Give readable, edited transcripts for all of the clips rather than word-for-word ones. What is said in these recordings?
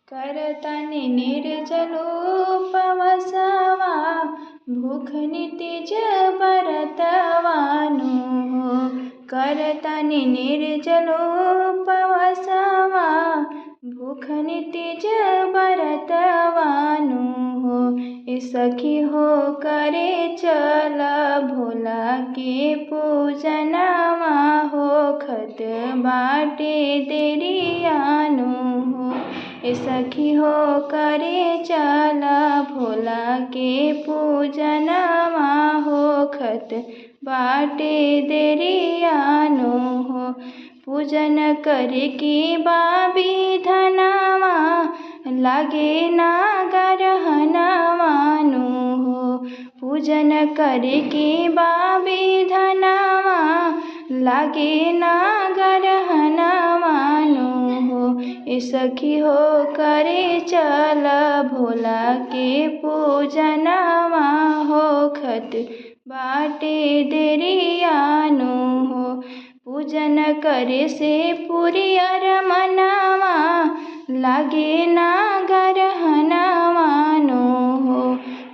करतानि निर्जलोपवासवा भूखनि तेज बरतवानु हो। करतानि निर्जलोपवासवा भूखनि तेज बरतवानु हो। ए सखी हो करे चल भोला के पूजनवा हो खत बाटे देरियानु हो। ए सखी हो करे चल भोला के पूजनवा हो खत बाटे देरियानु हो। पूजन करे की बाबी धनवा लागे नागर हनवानु हो। पूजन करे की बाबी धनवा लागे नागर हनवानु हो। ए सखी हो करे चल भोला के पूजनवा हो खत बाटे देरियानु हो। पूजन करे से पूरी अरमनवा लागे नागर हनवानु हो।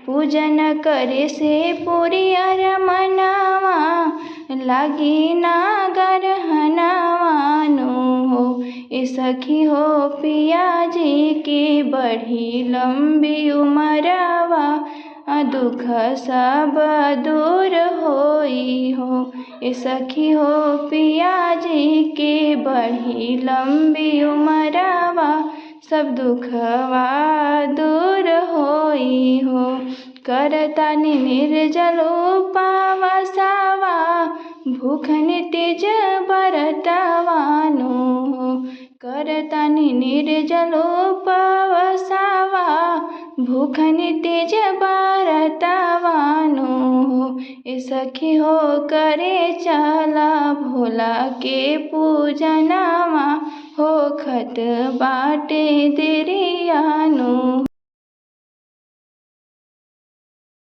पूजन करे से पूरी अरमनवा लागे नागर हनवानु हो। ए सखी हो पिया जी की बढ़ी लंबी उमरवा दुख सब दूर होई हो। ए सखी हो पिया जी की बढ़ी लंबी उमरवा सब दुखवा दूर होई हो। करतानि निर्जलोपवासवा भूखनि तेज बरतवानु हो। करतानि निर्जलोपवासवा भूखनि तेज बरतवानु हो। ए सखी हो करे चला भोला के पूजनवा हो खत बाटे देरियानु